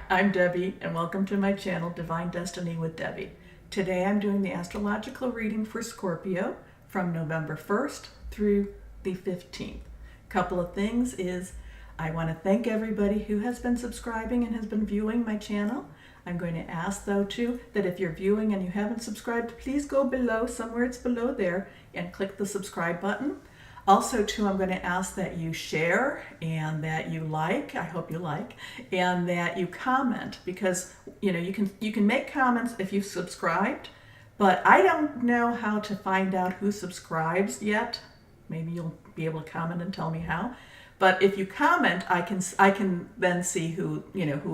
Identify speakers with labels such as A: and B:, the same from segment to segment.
A: I'm Debbie, and welcome to my channel, Divine Destiny with Debbie. Today I'm doing the astrological reading for Scorpio from November 1st through the 15th. Couple of things is I want to thank everybody who has been subscribing and has been viewing my channel. I'm going to ask, though, too, that if you're viewing and you haven't subscribed, please go below, somewhere it's below there, and click the subscribe button. Also, too, I'm going to ask that you share and that you like, I hope you like, and that you comment, because you can make comments if you've subscribed, but I don't know how to find out who subscribes yet. Maybe you'll be able to comment and tell me how. But if you comment, I can then see who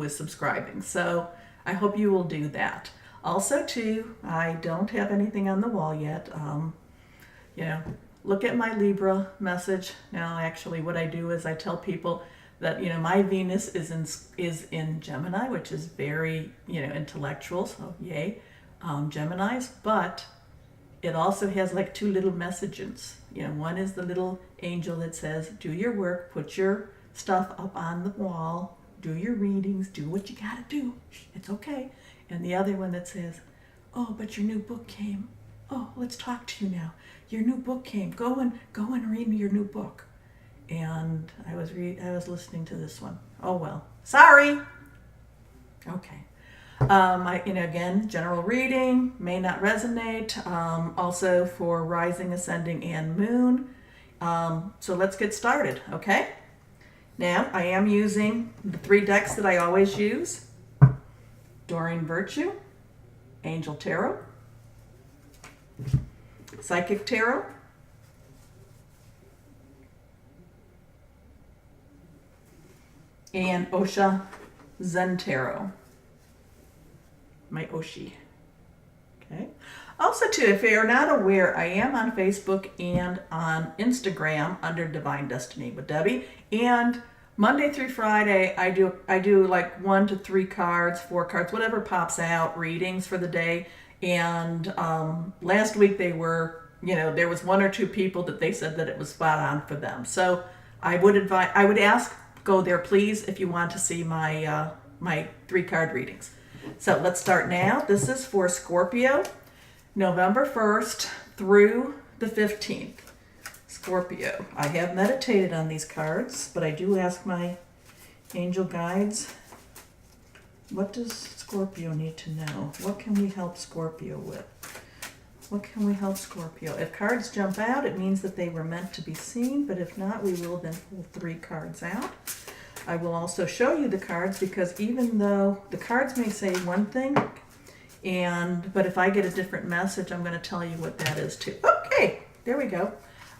A: is subscribing. So I hope you will do that. Also, too, I don't have anything on the wall yet. Look at my Libra message. Now, actually, what I do is I tell people that, my Venus is in Gemini, which is very, intellectual, so yay, Geminis, but it also has like two little messages. One is the little angel that says, do your work, put your stuff up on the wall, do your readings, do what you gotta do, it's okay. And the other one that says, oh, but your new book came. Oh, let's talk to you now. Your new book came. Go and read me your new book. And I was listening to this one. Oh well. Sorry. Okay. Again, general reading may not resonate. Also for rising, ascending, and moon. So let's get started. Okay. Now I am using the 3 decks that I always use: Doreen Virtue, Angel Tarot, Psychic Tarot, and Osha Zen Tarot. My Oshi. Okay. Also, too, if you're not aware, I am on Facebook and on Instagram under Divine Destiny with Debbie. And Monday through Friday, I do like 1 to 3 cards, 4 cards, whatever pops out, readings for the day. And last week there was 1 or 2 people that they said that it was spot on for them. So I would ask, go there please if you want to see my 3-card readings. So let's start now. This is for Scorpio, November 1st through the 15th. Scorpio. I have meditated on these cards, but I do ask my angel guides, what does Scorpio need to know? What can we help Scorpio with? What can we help Scorpio? If cards jump out, it means that they were meant to be seen, but if not, we will then pull 3 cards out. I will also show you the cards, because even though the cards may say one thing, but if I get a different message, I'm going to tell you what that is too. Okay, there we go.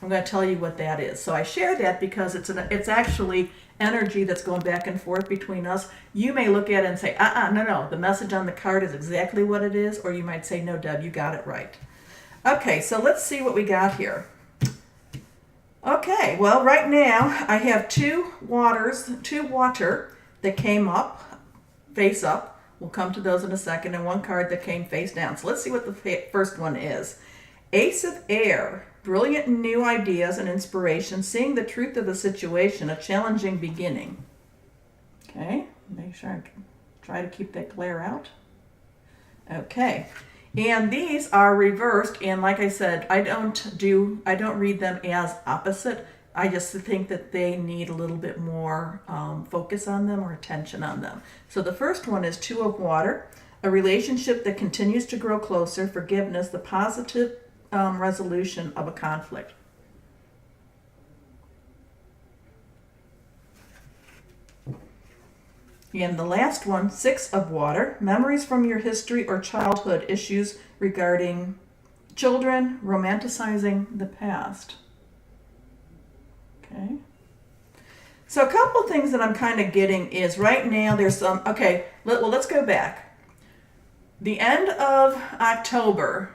A: I'm going to tell you what that is. So I share that because it's actually energy that's going back and forth between us. You may look at it and say, no, the message on the card is exactly what it is, or you might say, no, Deb, you got it right. Okay, so let's see what we got here. Okay, well, right now I have 2 water that came up, face up. We'll come to those in a second, and 1 card that came face down. So let's see what the first one is. Ace of Air. Brilliant new ideas and inspiration, seeing the truth of the situation, a challenging beginning. Okay, make sure I try to keep that glare out. Okay, and these are reversed, and like I said, I don't read them as opposite. I just think that they need a little bit more focus on them or attention on them. So the first one is 2 of Water, a relationship that continues to grow closer, forgiveness, the positive resolution of a conflict. And the last one, 6 of Water, memories from your history or childhood, issues regarding children, romanticizing the past. Okay. So a couple things that I'm kind of getting is right now there's some, okay, well, let's go back. The end of October,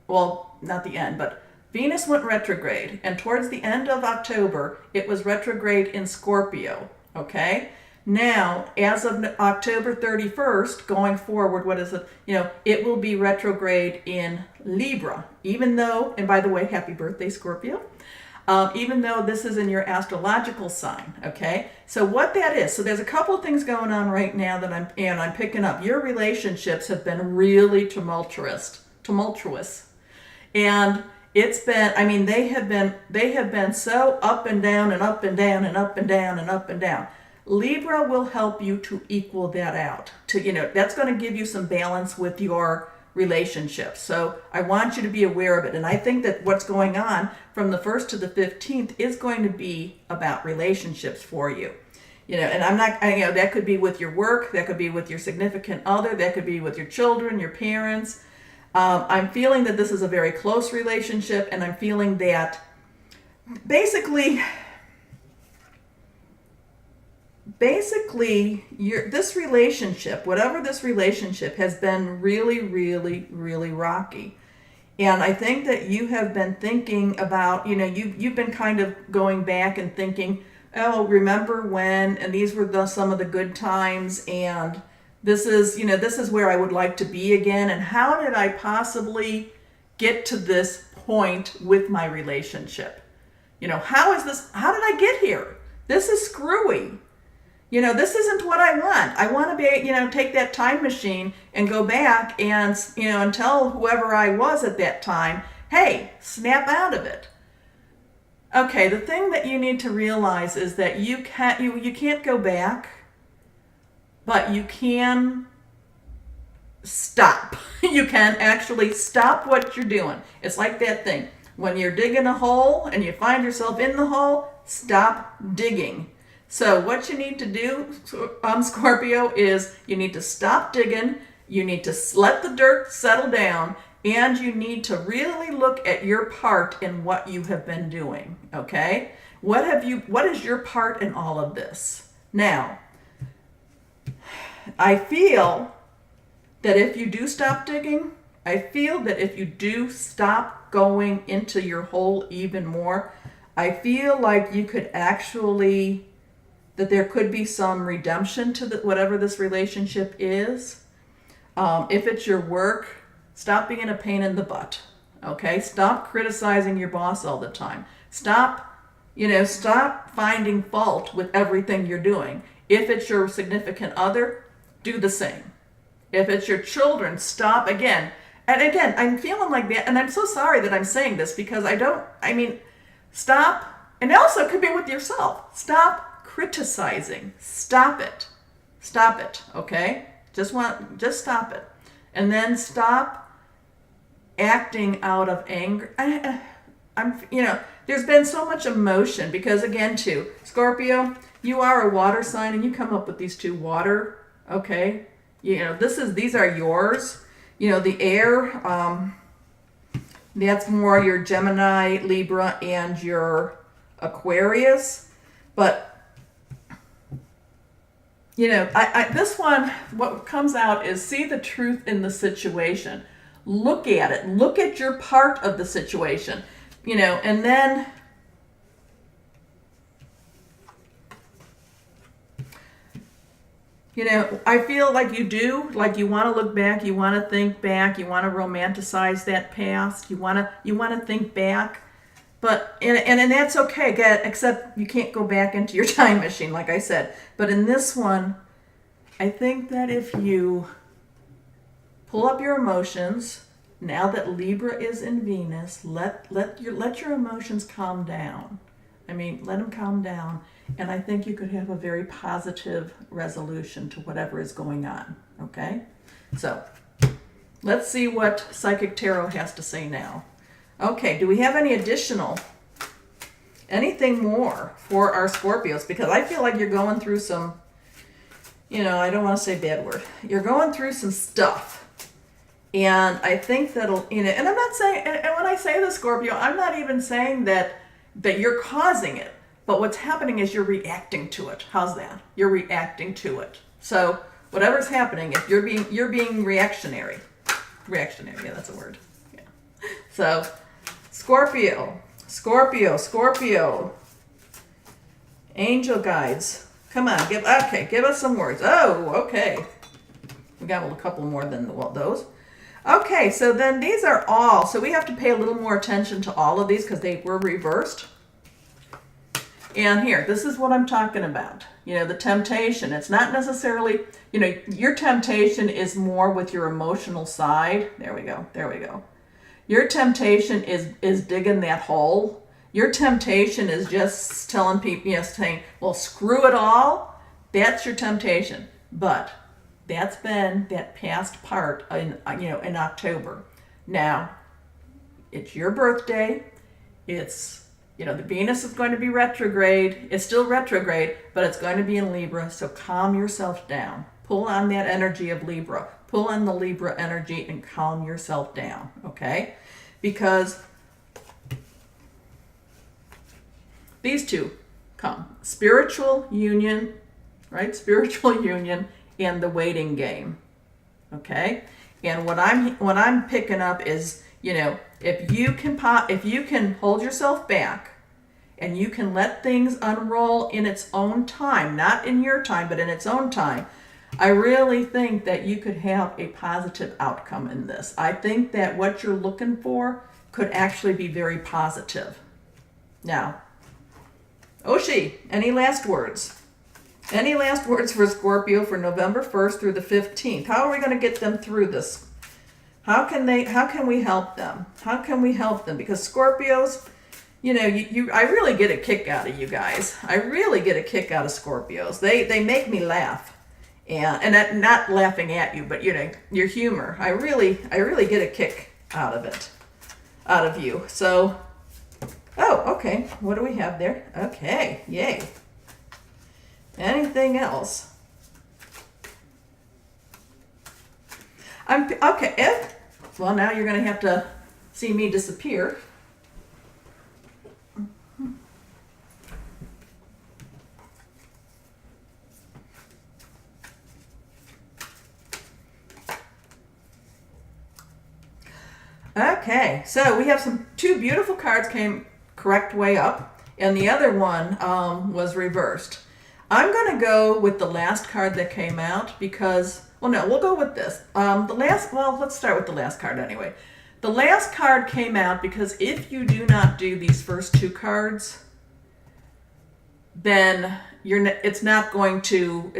A: well, not the end, but Venus went retrograde, and towards the end of October, it was retrograde in Scorpio, okay? Now, as of October 31st, going forward, what is it? It will be retrograde in Libra, even though, and by the way, happy birthday, Scorpio. even though this is in your astrological sign, okay? So what that is, so there's a couple of things going on right now that I'm picking up. Your relationships have been really tumultuous. And it's been, I mean, they have been so up and down and up and down and up and down and up and down. Libra will help you to equal that out. That's going to give you some balance with your relationships. So I want you to be aware of it. And I think that what's going on from the 1st to the 15th is going to be about relationships for you. And I'm not, that could be with your work, that could be with your significant other, that could be with your children, your parents. I'm feeling that this is a very close relationship, and I'm feeling that basically this relationship, whatever this relationship, has been really, really, really rocky. And I think that you have been thinking about, you've been kind of going back and thinking, oh, remember when, and these were some of the good times, and this is where I would like to be again, and how did I possibly get to this point with my relationship? How did I get here? This is screwy. This isn't what I want. I want to be, take that time machine and go back and, and tell whoever I was at that time, hey, snap out of it. Okay, the thing that you need to realize is that you can't go back, but you can stop. You can actually stop what you're doing. It's like that thing. When you're digging a hole and you find yourself in the hole, stop digging. So what you need to do, Scorpio, is you need to stop digging, you need to let the dirt settle down, and you need to really look at your part in what you have been doing, okay? What is your part in all of this? Now, I feel that if you do stop digging, I feel that if you do stop going into your hole even more, I feel like you could actually, that there could be some redemption to whatever this relationship is. If it's your work, stop being a pain in the butt, okay? Stop criticizing your boss all the time. Stop finding fault with everything you're doing. If it's your significant other, do the same. If it's your children, stop again. And again, I'm feeling like that, and I'm so sorry that I'm saying this because stop, and also it could be with yourself. Stop criticizing. Stop it. Stop it, okay? Just stop it. And then stop acting out of anger. There's been so much emotion because, again, too, Scorpio, you are a water sign and you come up with these two water, okay? These are yours. The air, that's more your Gemini, Libra, and your Aquarius. But this one, what comes out is see the truth in the situation. Look at it. Look at your part of the situation, and then, I feel like you want to look back, you want to think back, you want to romanticize that past, you want to think back. But and that's okay, except you can't go back into your time machine, like I said. But in this one, I think that if you pull up your emotions, now that Libra is in Venus, let your emotions calm down. Let them calm down, and I think you could have a very positive resolution to whatever is going on. Okay, so let's see what Psychic Tarot has to say now. Okay, do we have anything more for our Scorpios? Because I feel like you're going through some, I don't want to say bad word. You're going through some stuff. And I think that'll, and I'm not saying, and when I say this, Scorpio, I'm not even saying that you're causing it. But what's happening is you're reacting to it. How's that? You're reacting to it. So whatever's happening, if you're being reactionary. Reactionary, yeah, that's a word. Yeah. So Scorpio. Angel guides. Come on, give us some words. Oh, okay. We got a couple more than those. Okay, so then these are all, so we have to pay a little more attention to all of these because they were reversed. And here, this is what I'm talking about. The temptation. It's not necessarily, your temptation is more with your emotional side. There we go. There we go. Your temptation is digging that hole. Your temptation is just telling people, saying, well, screw it all. That's your temptation. But that's been that past part in October. Now, it's your birthday. It's, the Venus is going to be retrograde. It's still retrograde, but it's going to be in Libra. So calm yourself down. Pull on that energy of Libra. Pull on the Libra energy and calm yourself down, okay? Because these two come. Spiritual union, right? Spiritual union and the waiting game, okay? And what I'm picking up is, if you can hold yourself back and you can let things unroll in its own time, not in your time, but in its own time, I really think that you could have a positive outcome in this. I think that what you're looking for could actually be very positive. Now, Oshi, any last words? Any last words for Scorpio for November 1st through the 15th? How are we going to get them through this? How can we help them? How can we help them? Because Scorpios, I really get a kick out of you guys. I really get a kick out of Scorpios. They make me laugh. And not laughing at you, but your humor. I really get a kick out of it. Out of you. So, okay. What do we have there? Okay, yay. Anything else? Okay. Well, now you're going to have to see me disappear. Okay, so we have two beautiful cards came correct way up, and the other one was reversed. I'm going to go with the last card that came out because, we'll go with this. Let's start with the last card anyway. The last card came out because if you do not do these first two cards, then it's not going to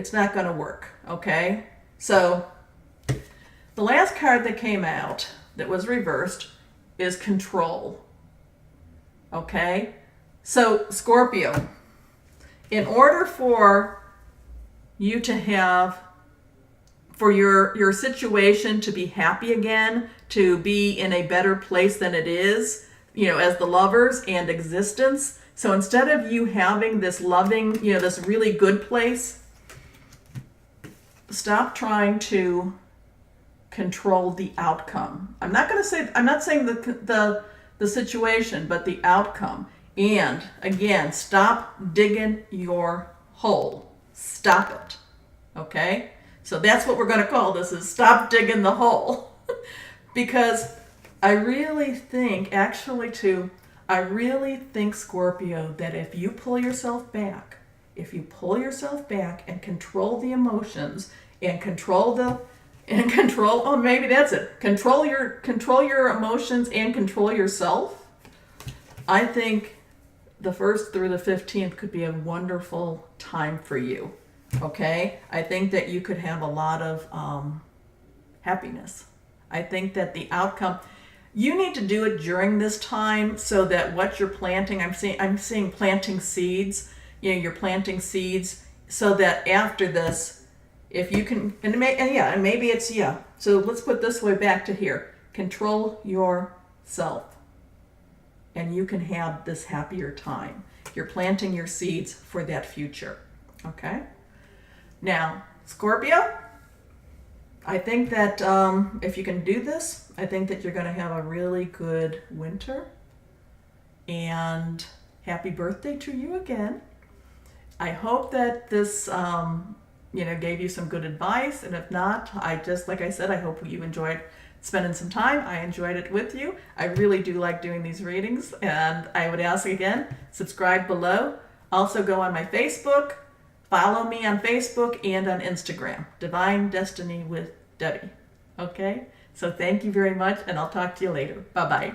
A: work, okay? So the last card that came out that was reversed is control. Okay? So, Scorpio, in order for you to have, for your situation to be happy again, to be in a better place than it is, as the lovers and existence. So instead of you having this loving, this really good place, stop trying to control the outcome. I'm not saying the situation, but the outcome. And again, stop digging your hole. Stop it. Okay? So that's what we're going to call this, is stop digging the hole. Because I really think, Scorpio, that if you pull yourself back and control the emotions and control your emotions and control yourself, I think the 1st through the 15th could be a wonderful time for you. Okay? I think that you could have a lot of happiness. I think that the outcome, you need to do it during this time so that what you're planting, I'm seeing planting seeds. You're planting seeds so that after this, if you can, so let's put this way back to here. Control yourself and you can have this happier time. You're planting your seeds for that future. Okay? Now, Scorpio, I think that if you can do this, I think that you're going to have a really good winter. And happy birthday to you again. I hope that this gave you some good advice, and if not, like I said, I hope you enjoyed spending some time. I enjoyed it with you. I really do like doing these readings, and I would ask again, subscribe below. Also go on my Facebook, follow me on Facebook and on Instagram, Divine Destiny with Debbie. Okay? So thank you very much, and I'll talk to you later. Bye-bye.